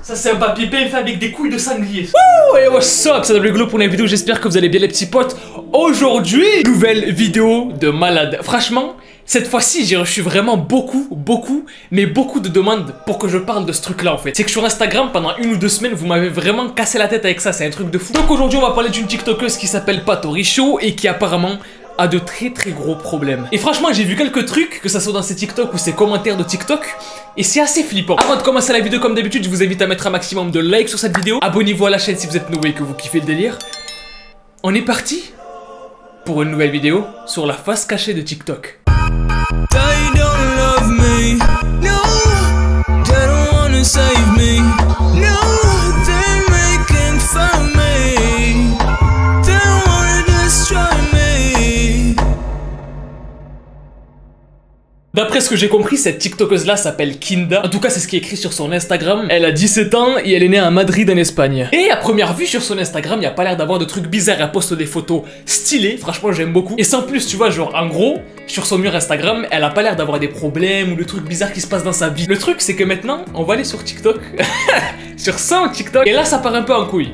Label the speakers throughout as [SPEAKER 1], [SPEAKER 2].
[SPEAKER 1] Ça c'est un papier peint fait avec des couilles de sanglier. Wouh! Et what's up? C'est WGlo pour une vidéo, j'espère que vous allez bien les petits potes. Aujourd'hui, nouvelle vidéo de malade. Franchement, cette fois-ci j'ai reçu vraiment beaucoup de demandes pour que je parle de ce truc là en fait. C'est que sur Instagram pendant 1 ou 2 semaines vous m'avez vraiment cassé la tête avec ça, c'est un truc de fou. Donc aujourd'hui on va parler d'une tiktokeuse qui s'appelle Patoricho et qui apparemment a de très gros problèmes. Et franchement j'ai vu quelques trucs, que ça soit dans ses TikTok ou ses commentaires de TikTok, et c'est assez flippant. Avant de commencer la vidéo comme d'habitude, je vous invite à mettre un maximum de likes sur cette vidéo. Abonnez-vous à la chaîne si vous êtes nouveau et que vous kiffez le délire. On est parti pour une nouvelle vidéo sur la face cachée de TikTok. D'après ce que j'ai compris, cette tiktokeuse là s'appelle Kinda. En tout cas c'est ce qui est écrit sur son Instagram. Elle a 17 ans et elle est née à Madrid en Espagne. Et à première vue sur son Instagram, il n'y a pas l'air d'avoir de trucs bizarres. Elle poste des photos stylées, franchement j'aime beaucoup. Et sans plus, tu vois, genre en gros, sur son mur Instagram, elle a pas l'air d'avoir des problèmes ou de trucs bizarres qui se passent dans sa vie. Le truc c'est que maintenant, on va aller sur TikTok, sur son TikTok, et là ça part un peu en couille.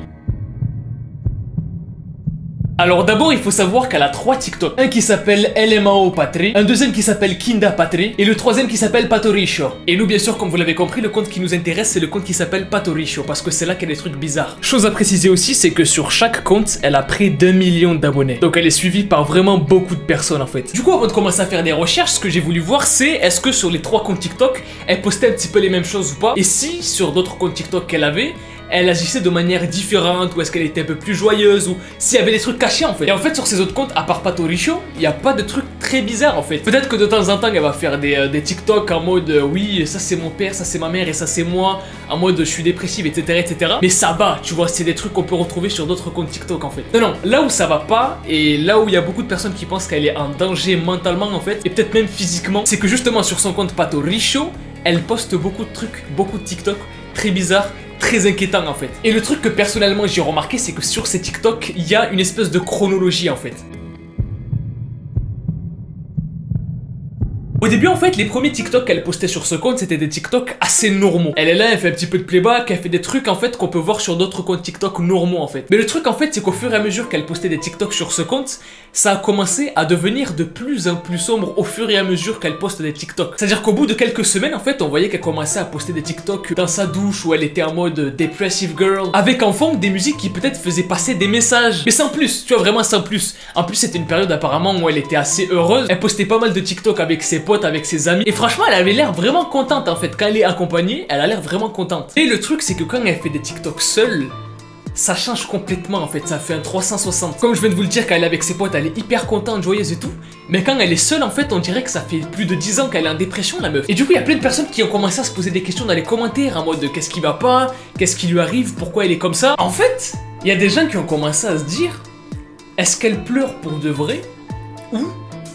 [SPEAKER 1] Alors d'abord il faut savoir qu'elle a 3 TikTok. Un qui s'appelle LMAO Patri, un deuxième qui s'appelle Kinda Patri, et le troisième qui s'appelle Patoricho. Et nous bien sûr comme vous l'avez compris, le compte qui nous intéresse c'est le compte qui s'appelle Patoricho, parce que c'est là qu'il y a des trucs bizarres. Chose à préciser aussi, c'est que sur chaque compte, elle a près d'1 million d'abonnés. Donc elle est suivie par vraiment beaucoup de personnes en fait. Du coup avant de commencer à faire des recherches, ce que j'ai voulu voir c'est est-ce que sur les 3 comptes TikTok, elle postait un petit peu les mêmes choses ou pas. Et si sur d'autres comptes TikTok qu'elle avait, elle agissait de manière différente, ou est-ce qu'elle était un peu plus joyeuse, ou s'il y avait des trucs cachés en fait. Et en fait sur ces autres comptes, à part Patoricho, il n'y a pas de trucs très bizarres en fait. Peut-être que de temps en temps elle va faire des TikTok en mode oui ça c'est mon père, ça c'est ma mère et ça c'est moi, en mode je suis dépressive etc. Mais ça va, tu vois, c'est des trucs qu'on peut retrouver sur d'autres comptes TikTok en fait. Non, là où ça va pas, et là où il y a beaucoup de personnes qui pensent qu'elle est en danger mentalement en fait, et peut-être même physiquement, c'est que justement sur son compte Patoricho, elle poste beaucoup de trucs, beaucoup de TikTok très bizarres, très inquiétant en fait. Et le truc que personnellement j'ai remarqué, c'est que sur ces TikTok, il y a une espèce de chronologie en fait. Au début en fait, les premiers TikTok qu'elle postait sur ce compte, c'était des TikTok assez normaux. Elle est là, elle fait un petit peu de playback, elle fait des trucs en fait qu'on peut voir sur d'autres comptes TikTok normaux en fait. Mais le truc en fait, c'est qu'au fur et à mesure qu'elle postait des TikTok sur ce compte, ça a commencé à devenir de plus en plus sombre au fur et à mesure qu'elle poste des TikTok. C'est-à-dire qu'au bout de quelques semaines en fait, on voyait qu'elle commençait à poster des TikTok dans sa douche où elle était en mode depressive girl, avec en fond des musiques qui peut-être faisaient passer des messages. Mais sans plus, tu vois, vraiment sans plus. En plus c'était une période apparemment où elle était assez heureuse. Elle postait pas mal de TikTok avec ses potes, avec ses amis, et franchement elle avait l'air vraiment contente en fait. Quand elle est accompagnée, elle a l'air vraiment contente. Et le truc c'est que quand elle fait des TikTok seule, ça change complètement en fait, ça fait un 360. Comme je viens de vous le dire, quand elle est avec ses potes, elle est hyper contente, joyeuse et tout. Mais quand elle est seule en fait, on dirait que ça fait plus de 10 ans qu'elle est en dépression la meuf. Et du coup il y a plein de personnes qui ont commencé à se poser des questions dans les commentaires en mode qu'est-ce qui va pas, qu'est-ce qui lui arrive, pourquoi elle est comme ça. En fait, il y a des gens qui ont commencé à se dire, est-ce qu'elle pleure pour de vrai, ou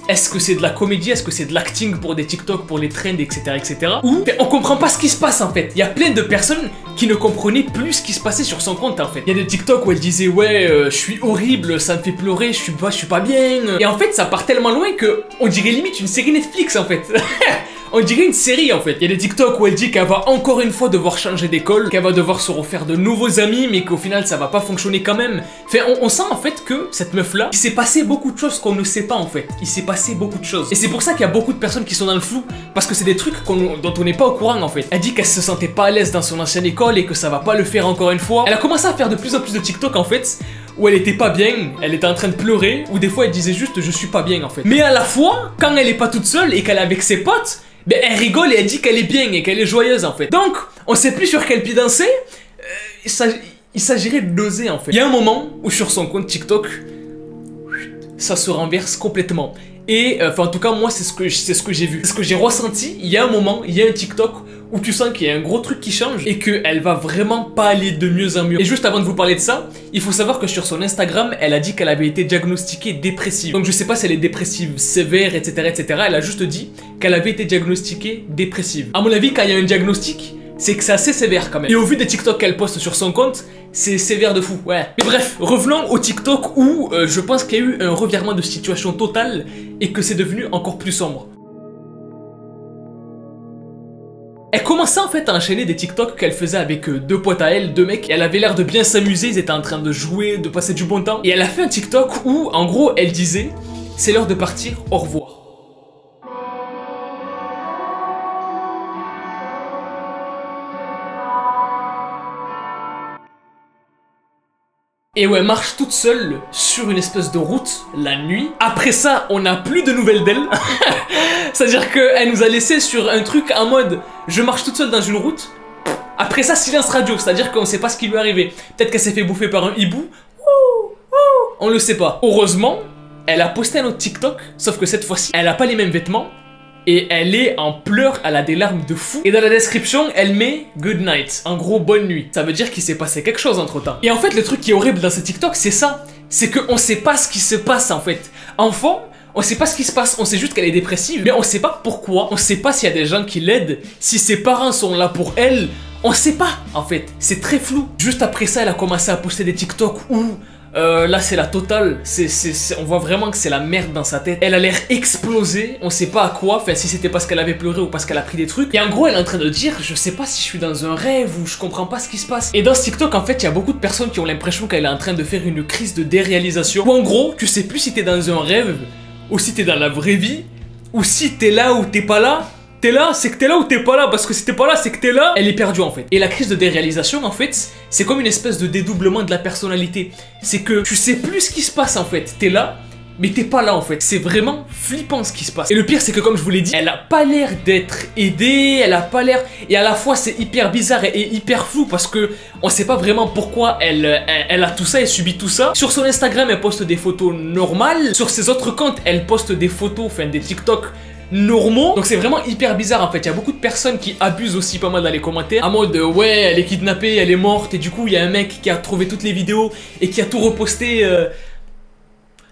[SPEAKER 1] est-ce que c'est de la comédie, est-ce que c'est de l'acting pour des TikTok, pour les trends, etc. Ou on comprend pas ce qui se passe en fait. Il y a plein de personnes qui ne comprenaient plus ce qui se passait sur son compte en fait. Il y a des TikTok où elle disait ouais je suis horrible, ça me fait pleurer, je suis pas bien. Et en fait ça part tellement loin que on dirait limite une série Netflix en fait. On dirait une série en fait. Il y a des TikTok où elle dit qu'elle va encore une fois devoir changer d'école, qu'elle va devoir se refaire de nouveaux amis, mais qu'au final ça va pas fonctionner quand même. Enfin, on sent en fait que cette meuf là, il s'est passé beaucoup de choses qu'on ne sait pas en fait. Il s'est passé beaucoup de choses. Et c'est pour ça qu'il y a beaucoup de personnes qui sont dans le flou, parce que c'est des trucs dont on n'est pas au courant en fait. Elle dit qu'elle se sentait pas à l'aise dans son ancienne école et que ça va pas le faire encore une fois. Elle a commencé à faire de plus en plus de TikTok en fait, où elle était pas bien, elle était en train de pleurer, ou des fois elle disait juste je suis pas bien en fait. Mais à la fois, quand elle est pas toute seule et qu'elle est avec ses potes, ben elle rigole et elle dit qu'elle est bien et qu'elle est joyeuse en fait. Donc, on sait plus sur quel pied danser, il s'agirait de doser en fait. Il y a un moment où sur son compte TikTok, ça se renverse complètement. Et enfin en tout cas moi c'est ce que j'ai vu, c'est ce que j'ai ressenti. Il y a un moment, il y a un TikTok où tu sens qu'il y a un gros truc qui change et qu'elle va vraiment pas aller de mieux en mieux. Et juste avant de vous parler de ça, il faut savoir que sur son Instagram, elle a dit qu'elle avait été diagnostiquée dépressive. Donc je sais pas si elle est dépressive sévère, etc. Elle a juste dit qu'elle avait été diagnostiquée dépressive. À mon avis, quand il y a un diagnostic, c'est que c'est assez sévère quand même. Et au vu des TikTok qu'elle poste sur son compte, c'est sévère de fou, ouais. Mais bref, revenons au TikTok où je pense qu'il y a eu un revirement de situation total et que c'est devenu encore plus sombre. Elle commençait en fait à enchaîner des TikTok qu'elle faisait avec deux potes à elle, deux mecs. Et elle avait l'air de bien s'amuser, ils étaient en train de jouer, de passer du bon temps. Et elle a fait un TikTok où, en gros, elle disait « C'est l'heure de partir, au revoir ». Et ouais, marche toute seule sur une espèce de route la nuit. Après ça, on n'a plus de nouvelles d'elle. C'est-à-dire qu'elle nous a laissé sur un truc en mode je marche toute seule dans une route. Après ça, silence radio, c'est-à-dire qu'on sait pas ce qui lui est arrivé. Peut-être qu'elle s'est fait bouffer par un hibou. On le sait pas. Heureusement, elle a posté un autre TikTok, sauf que cette fois-ci, elle a pas les mêmes vêtements. Et elle est en pleurs, elle a des larmes de fou. Et dans la description, elle met good night. En gros, bonne nuit. Ça veut dire qu'il s'est passé quelque chose entre temps. Et en fait, le truc qui est horrible dans ce TikTok, c'est ça. C'est qu'on sait pas ce qui se passe en fait. Enfant, on sait pas ce qui se passe. On sait juste qu'elle est dépressive. Mais on sait pas pourquoi. On sait pas s'il y a des gens qui l'aident. Si ses parents sont là pour elle. On sait pas en fait. C'est très flou. Juste après ça, elle a commencé à poster des TikTok où... là c'est la totale, on voit vraiment que c'est la merde dans sa tête. Elle a l'air explosée, on sait pas à quoi, enfin si c'était parce qu'elle avait pleuré ou parce qu'elle a pris des trucs. Et en gros elle est en train de dire, je sais pas si je suis dans un rêve ou je comprends pas ce qui se passe. Et dans ce TikTok en fait il y a beaucoup de personnes qui ont l'impression qu'elle est en train de faire une crise de déréalisation. Ou en gros tu sais plus si t'es dans un rêve, ou si t'es dans la vraie vie, ou si t'es là ou t'es pas là. T'es là, c'est que t'es là ou t'es pas là, parce que si t'es pas là, c'est que t'es là. Elle est perdue en fait. Et la crise de déréalisation en fait, c'est comme une espèce de dédoublement de la personnalité. C'est que tu sais plus ce qui se passe en fait. T'es là, mais t'es pas là en fait. C'est vraiment flippant ce qui se passe. Et le pire c'est que comme je vous l'ai dit, elle a pas l'air d'être aidée, elle a pas l'air... Et à la fois c'est hyper bizarre et hyper flou parce que on sait pas vraiment pourquoi elle a tout ça, elle subit tout ça. Sur son Instagram elle poste des photos normales. Sur ses autres comptes elle poste des photos, enfin des TikTok normaux. Donc c'est vraiment hyper bizarre en fait. Il y a beaucoup de personnes qui abusent aussi pas mal dans les commentaires. En mode ouais elle est kidnappée, elle est morte. Et du coup il y a un mec qui a trouvé toutes les vidéos et qui a tout reposté.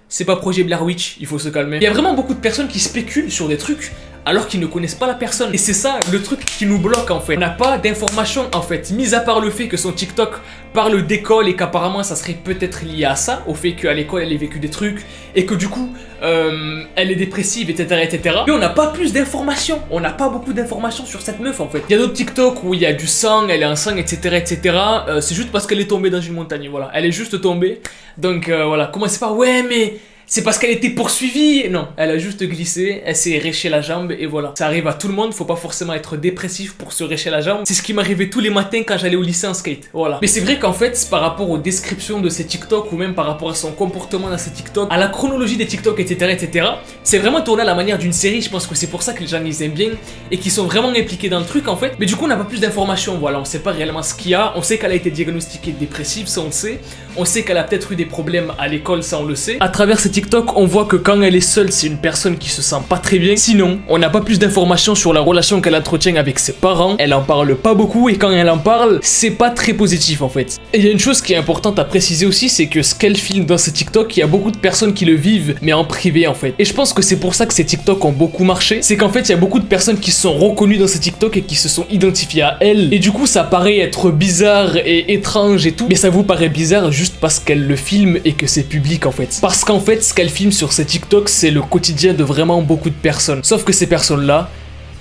[SPEAKER 1] C'est pas projet Blair Witch, il faut se calmer. Il y a vraiment beaucoup de personnes qui spéculent sur des trucs alors qu'ils ne connaissent pas la personne. Et c'est ça le truc qui nous bloque en fait. On n'a pas d'informations en fait, mis à part le fait que son TikTok parle d'école et qu'apparemment ça serait peut-être lié à ça, au fait qu'à l'école elle ait vécu des trucs et que du coup elle est dépressive, etc. etc. Mais on n'a pas plus d'informations, on n'a pas beaucoup d'informations sur cette meuf en fait. Il y a d'autres TikTok où il y a du sang, elle est en sang, etc. etc. C'est juste parce qu'elle est tombée dans une montagne, voilà. Elle est juste tombée, donc voilà. Commencez pas, ouais mais... c'est parce qu'elle était poursuivie. Non, elle a juste glissé, elle s'est réché la jambe et voilà. Ça arrive à tout le monde, faut pas forcément être dépressif pour se récher la jambe. C'est ce qui m'arrivait tous les matins quand j'allais au lycée en skate, voilà. Mais c'est vrai qu'en fait, par rapport aux descriptions de ces TikTok ou même par rapport à son comportement dans ces TikTok, à la chronologie des TikTok, etc., etc., c'est vraiment tourné à la manière d'une série. Je pense que c'est pour ça que les gens les aiment bien et qui sont vraiment impliqués dans le truc en fait. Mais du coup, on n'a pas plus d'informations, voilà. On sait pas réellement ce qu'il y a. On sait qu'elle a été diagnostiquée dépressive, ça on le sait. On sait qu'elle a peut-être eu des problèmes à l'école, ça on le sait. À travers ces TikTok, on voit que quand elle est seule, c'est une personne qui se sent pas très bien. Sinon, on n'a pas plus d'informations sur la relation qu'elle entretient avec ses parents. Elle en parle pas beaucoup et quand elle en parle, c'est pas très positif en fait. Et il y a une chose qui est importante à préciser aussi, c'est que ce qu'elle filme dans ces TikTok, il y a beaucoup de personnes qui le vivent, mais en privé en fait. Et je pense que c'est pour ça que ces TikTok ont beaucoup marché. C'est qu'en fait, il y a beaucoup de personnes qui se sont reconnues dans ces TikTok et qui se sont identifiées à elle. Et du coup, ça paraît être bizarre et étrange et tout, mais ça vous paraît bizarre juste parce qu'elle le filme et que c'est public en fait. Parce qu'en fait, ce qu'elle filme sur ces TikTok, c'est le quotidien de vraiment beaucoup de personnes. Sauf que ces personnes-là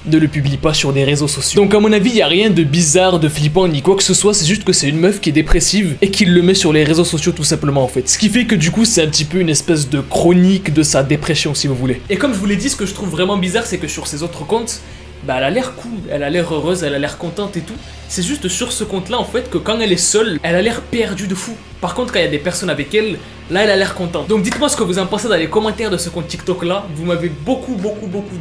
[SPEAKER 1] ne le publient pas sur des réseaux sociaux. Donc à mon avis, il n'y a rien de bizarre, de flippant, ni quoi que ce soit, c'est juste que c'est une meuf qui est dépressive et qui le met sur les réseaux sociaux tout simplement en fait. Ce qui fait que du coup, c'est un petit peu une espèce de chronique de sa dépression si vous voulez. Et comme je vous l'ai dit, ce que je trouve vraiment bizarre, c'est que sur ses autres comptes, bah elle a l'air cool, elle a l'air heureuse, elle a l'air contente et tout. C'est juste sur ce compte là en fait que quand elle est seule, elle a l'air perdue de fou. Par contre quand il y a des personnes avec elle, là elle a l'air contente. Donc dites-moi ce que vous en pensez dans les commentaires de ce compte TikTok là. Vous m'avez beaucoup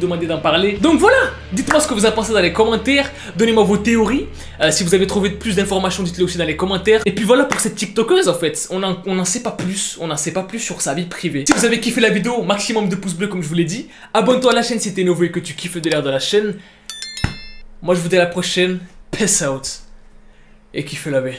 [SPEAKER 1] demandé d'en parler. Donc voilà, dites-moi ce que vous en pensez dans les commentaires. Donnez-moi vos théories. Si vous avez trouvé plus d'informations, dites-le aussi dans les commentaires. Et puis voilà pour cette TikTokeuse en fait. On n'en sait pas plus. On n'en sait pas plus sur sa vie privée. Si vous avez kiffé la vidéo, maximum de pouces bleus comme je vous l'ai dit. Abonne-toi à la chaîne si t'es nouveau et que tu kiffes le délire de la chaîne. Moi je vous dis à la prochaine. Peace out. Et kiffez la vie.